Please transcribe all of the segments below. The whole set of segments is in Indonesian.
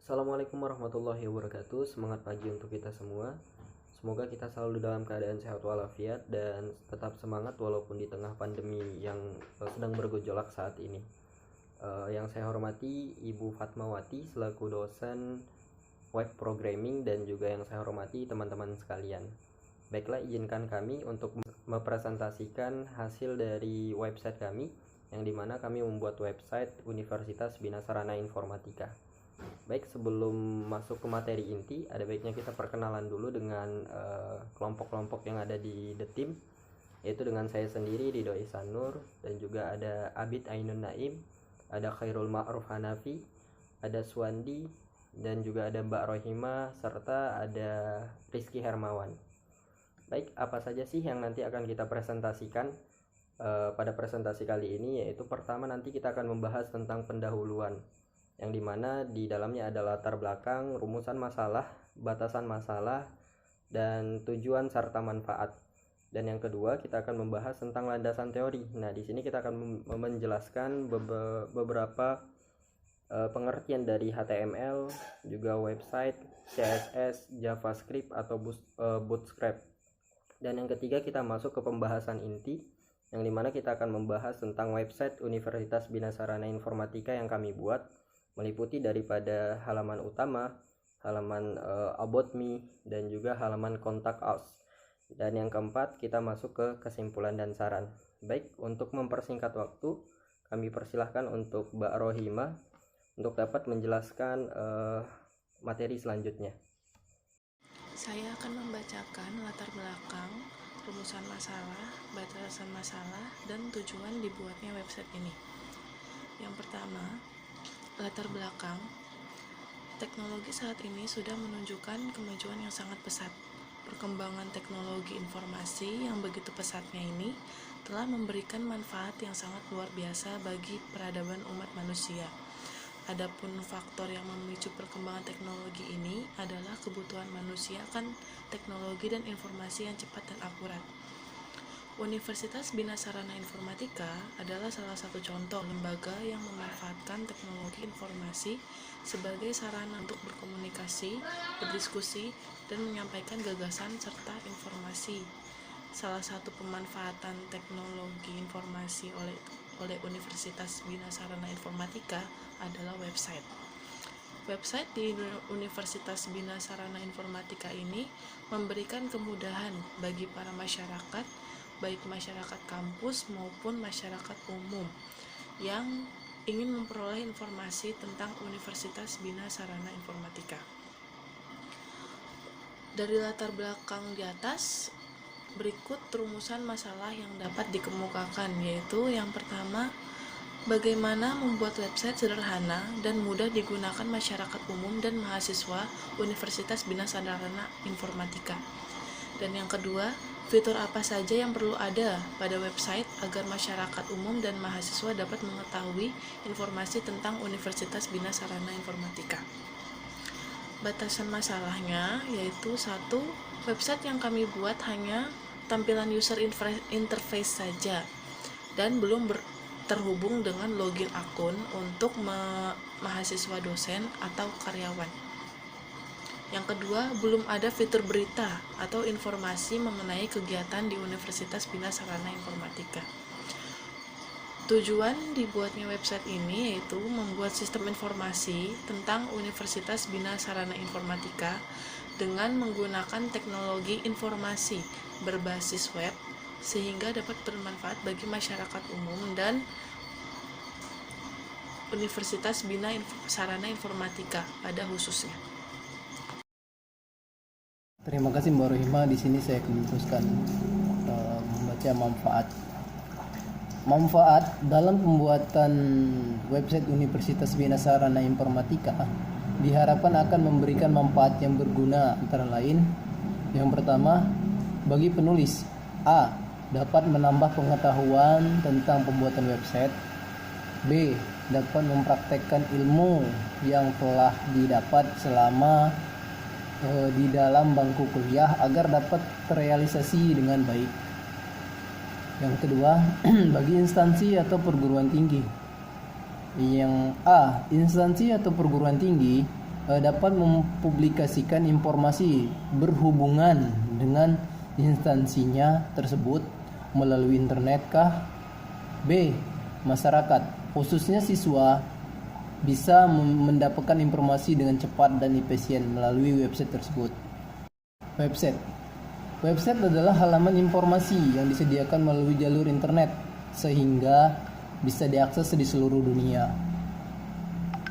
Assalamualaikum warahmatullahi wabarakatuh. Semangat pagi untuk kita semua. Semoga kita selalu dalam keadaan sehat walafiat dan tetap semangat walaupun di tengah pandemi yang sedang bergejolak saat ini. Yang saya hormati Ibu Fatmawati selaku dosen web programming dan juga yang saya hormati teman-teman sekalian. Baiklah, izinkan kami untuk mempresentasikan hasil dari website kami, yang dimana kami membuat website Universitas Bina Sarana Informatika. Baik, sebelum masuk ke materi inti, ada baiknya kita perkenalan dulu dengan kelompok-kelompok yang ada di The Team, yaitu dengan saya sendiri, Ridho Ihsanur, dan juga ada Abid Ainun Naim, ada Khairul Ma'ruf Hanafi, ada Suwandi, dan juga ada Mbak Rohima, serta ada Rizky Hermawan. Baik, apa saja sih yang nanti akan kita presentasikan pada presentasi kali ini? Yaitu pertama, nanti kita akan membahas tentang pendahuluan, yang dimana di dalamnya ada latar belakang, rumusan masalah, batasan masalah, dan tujuan serta manfaat. Dan yang kedua, kita akan membahas tentang landasan teori. Nah, di sini kita akan menjelaskan beberapa pengertian dari HTML, juga website, CSS, JavaScript atau Bootstrap. Dan yang ketiga, kita masuk ke pembahasan inti, yang dimana kita akan membahas tentang website Universitas Bina Sarana Informatika yang kami buat, meliputi daripada halaman utama, halaman about me, dan juga halaman contact us. Dan yang keempat, kita masuk ke kesimpulan dan saran. Baik, untuk mempersingkat waktu, kami persilahkan untuk Mbak Rohima untuk dapat menjelaskan materi selanjutnya. Saya akan membacakan latar belakang, rumusan masalah, batasan masalah, dan tujuan dibuatnya website ini. Yang pertama, latar belakang. Teknologi saat ini sudah menunjukkan kemajuan yang sangat pesat. Perkembangan teknologi informasi yang begitu pesatnya ini telah memberikan manfaat yang sangat luar biasa bagi peradaban umat manusia. Adapun faktor yang memicu perkembangan teknologi ini adalah kebutuhan manusia akan teknologi dan informasi yang cepat dan akurat. Universitas Bina Sarana Informatika adalah salah satu contoh lembaga yang memanfaatkan teknologi informasi sebagai sarana untuk berkomunikasi, berdiskusi, dan menyampaikan gagasan serta informasi. Salah satu pemanfaatan teknologi informasi oleh Universitas Bina Sarana Informatika adalah website. Website di Universitas Bina Sarana Informatika ini memberikan kemudahan bagi para masyarakat, baik masyarakat kampus maupun masyarakat umum yang ingin memperoleh informasi tentang Universitas Bina Sarana Informatika. Dari latar belakang di atas, berikut rumusan masalah yang dapat dikemukakan, yaitu yang pertama, bagaimana membuat website sederhana dan mudah digunakan masyarakat umum dan mahasiswa Universitas Bina Sarana Informatika. Dan yang kedua, fitur apa saja yang perlu ada pada website agar masyarakat umum dan mahasiswa dapat mengetahui informasi tentang Universitas Bina Sarana Informatika. Batasan masalahnya yaitu 1. Website yang kami buat hanya tampilan user interface saja dan belum terhubung dengan login akun untuk mahasiswa dosen atau karyawan. Yang kedua, belum ada fitur berita atau informasi mengenai kegiatan di Universitas Bina Sarana Informatika. Tujuan dibuatnya website ini yaitu membuat sistem informasi tentang Universitas Bina Sarana Informatika dengan menggunakan teknologi informasi berbasis web sehingga dapat bermanfaat bagi masyarakat umum dan Universitas Bina Sarana Informatika pada khususnya. Terima kasih Mbak Rohima. Di sini saya akan meneruskan membaca manfaat dalam pembuatan website Universitas Bina Sarana Informatika diharapkan akan memberikan manfaat yang berguna, antara lain yang pertama, bagi penulis A. Dapat menambah pengetahuan tentang pembuatan website. B. Dapat mempraktekkan ilmu yang telah didapat selama di dalam bangku kuliah agar dapat terrealisasi dengan baik. Yang kedua, bagi instansi atau perguruan tinggi. Yang A. Instansi atau perguruan tinggi dapat mempublikasikan informasi berhubungan dengan instansinya tersebut melalui internet kah? B. Masyarakat, khususnya siswa, bisa mendapatkan informasi dengan cepat dan efisien melalui website tersebut. Website adalah halaman informasi yang disediakan melalui jalur internet sehingga bisa diakses di seluruh dunia.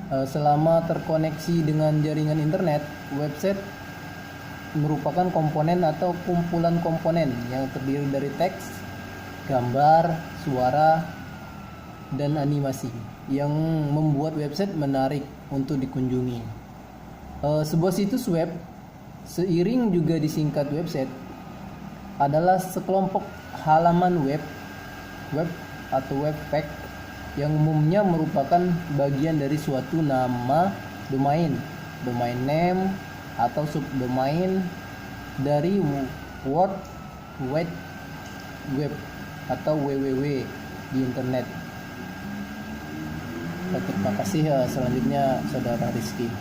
Selama terkoneksi dengan jaringan internet, website merupakan komponen atau kumpulan komponen yang terdiri dari teks, gambar, suara, dan animasi yang membuat website menarik untuk dikunjungi. Sebuah situs web, seiring juga disingkat website, adalah sekelompok halaman web atau web page yang umumnya merupakan bagian dari suatu nama domain name atau subdomain dari World Wide Web atau www di internet. Terima kasih. Selanjutnya Saudara Rizky.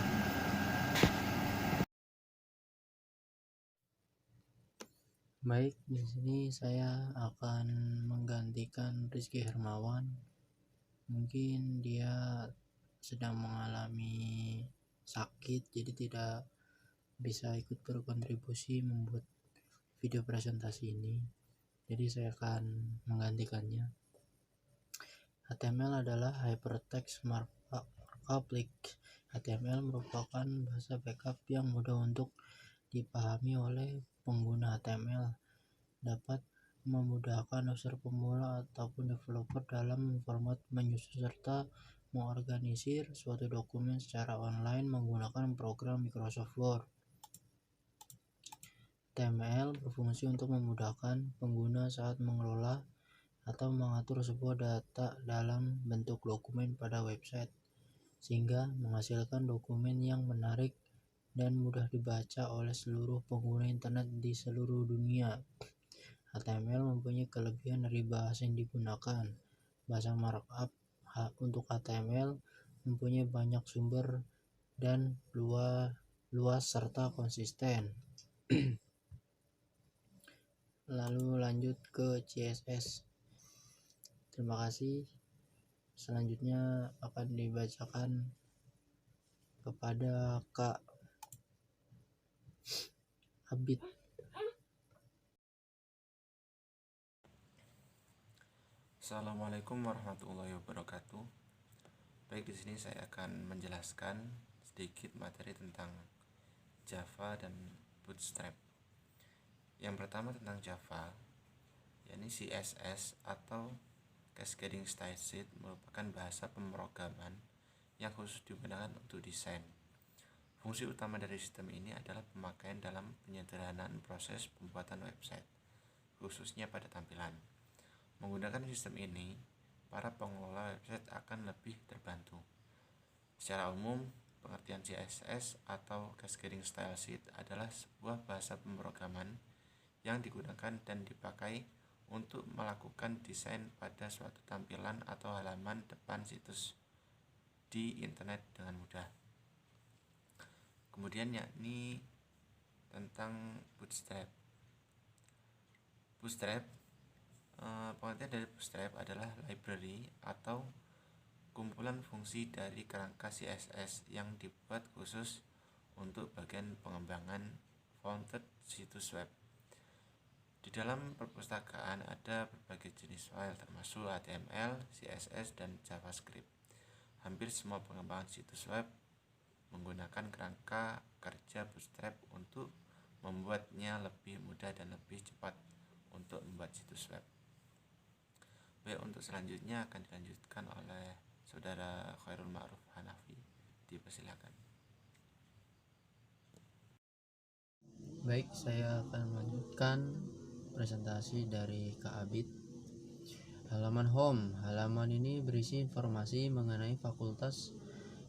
Baik, di sini saya akan menggantikan Rizky Hermawan. Mungkin dia sedang mengalami sakit, jadi tidak bisa ikut berkontribusi membuat video presentasi ini. Jadi saya akan menggantikannya. HTML adalah Hypertext Markup Language. HTML merupakan bahasa backup yang mudah untuk dipahami oleh pengguna. HTML dapat memudahkan user pemula ataupun developer dalam memformat, menyusun, serta mengorganisir suatu dokumen secara online menggunakan program Microsoft Word. HTML berfungsi untuk memudahkan pengguna saat mengelola atau mengatur sebuah data dalam bentuk dokumen pada website, sehingga menghasilkan dokumen yang menarik dan mudah dibaca oleh seluruh pengguna internet di seluruh dunia. HTML mempunyai kelebihan dari bahasa yang digunakan. Bahasa markup untuk HTML mempunyai banyak sumber dan luas serta konsisten. Lalu lanjut ke CSS. Terima kasih. Selanjutnya akan dibacakan kepada Kak Abid. Assalamualaikum warahmatullahi wabarakatuh. Baik, di sini saya akan menjelaskan sedikit materi tentang Java dan Bootstrap. Yang pertama tentang Java, yakni CSS atau Cascading Style Sheet merupakan bahasa pemrograman yang khusus digunakan untuk desain. Fungsi utama dari sistem ini adalah pemakaian dalam penyederhanaan proses pembuatan website, khususnya pada tampilan. Menggunakan sistem ini, para pengelola website akan lebih terbantu. Secara umum, pengertian CSS atau Cascading Style Sheet adalah sebuah bahasa pemrograman yang digunakan dan dipakai untuk melakukan desain pada suatu tampilan atau halaman depan situs di internet dengan mudah. Kemudian yakni tentang Bootstrap. Pengertian dari Bootstrap adalah library atau kumpulan fungsi dari kerangka CSS yang dibuat khusus untuk bagian pengembangan fronted situs web. Di dalam perpustakaan ada berbagai jenis file termasuk HTML, CSS, dan JavaScript. Hampir semua pengembangan situs web menggunakan kerangka kerja Bootstrap untuk membuatnya lebih mudah dan lebih cepat untuk membuat situs web. Baik, untuk selanjutnya akan dilanjutkan oleh Saudara Khairul Ma'ruf Hanafi. Dipersilakan. Baik, saya akan melanjutkan presentasi dari Kak Abid. Halaman home. Halaman ini berisi informasi mengenai fakultas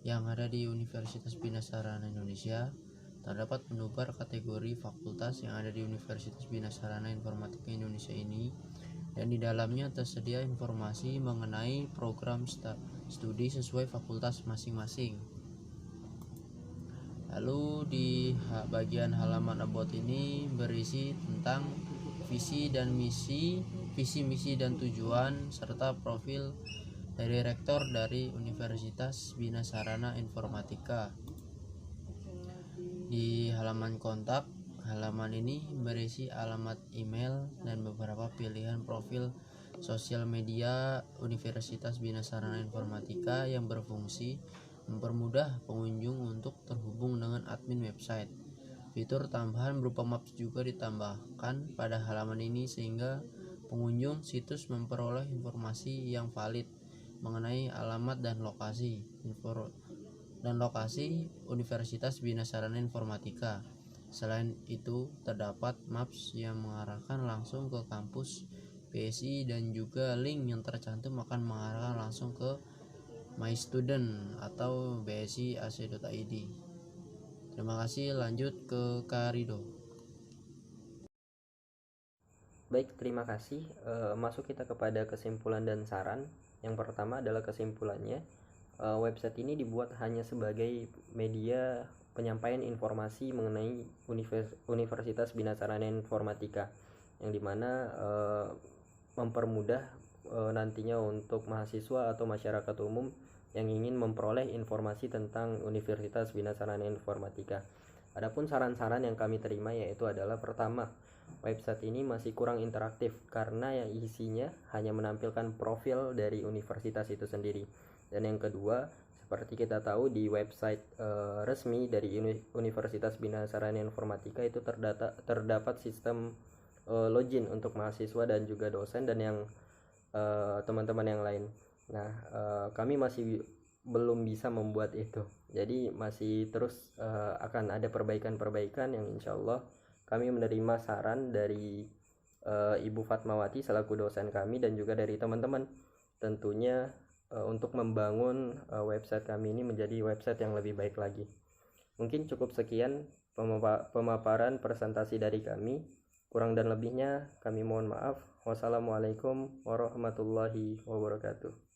yang ada di Universitas Bina Sarana Indonesia. Terdapat penubar kategori fakultas yang ada di Universitas Bina Sarana Informatika Indonesia ini, dan di dalamnya tersedia informasi mengenai program studi sesuai fakultas masing-masing. Lalu di bagian halaman about ini berisi tentang visi, misi dan tujuan serta profil dari rektor dari Universitas Bina Sarana Informatika. Di halaman kontak, halaman ini berisi alamat email dan beberapa pilihan profil sosial media Universitas Bina Sarana Informatika yang berfungsi mempermudah pengunjung untuk terhubung dengan admin website. Fitur tambahan berupa maps juga ditambahkan pada halaman ini sehingga pengunjung situs memperoleh informasi yang valid mengenai alamat dan lokasi Universitas Bina Sarana Informatika. Selain itu, terdapat maps yang mengarahkan langsung ke kampus BSI dan juga link yang tercantum akan mengarahkan langsung ke My Student atau bsi.ac.id. Terima kasih, lanjut ke Karido. Baik, terima kasih. Masuk kita kepada kesimpulan dan saran. Yang pertama adalah kesimpulannya, website ini dibuat hanya sebagai media penyampaian informasi mengenai Universitas Bina Sarana Informatika, yang dimana mempermudah nantinya untuk mahasiswa atau masyarakat umum yang ingin memperoleh informasi tentang Universitas Bina Sarana Informatika. Adapun saran-saran yang kami terima yaitu adalah pertama, website ini masih kurang interaktif karena yang isinya hanya menampilkan profil dari universitas itu sendiri. Dan yang kedua, seperti kita tahu di website resmi dari Universitas Bina Sarana Informatika itu terdapat sistem login untuk mahasiswa dan juga dosen dan yang teman-teman yang lain. Nah, kami masih belum bisa membuat itu. Jadi masih terus akan ada perbaikan-perbaikan yang insya Allah kami menerima saran dari Ibu Fatmawati selaku dosen kami dan juga dari teman-teman tentunya untuk membangun website kami ini menjadi website yang lebih baik lagi. Mungkin cukup sekian pemaparan presentasi dari kami. Kurang dan lebihnya kami mohon maaf. Wassalamualaikum warahmatullahi wabarakatuh.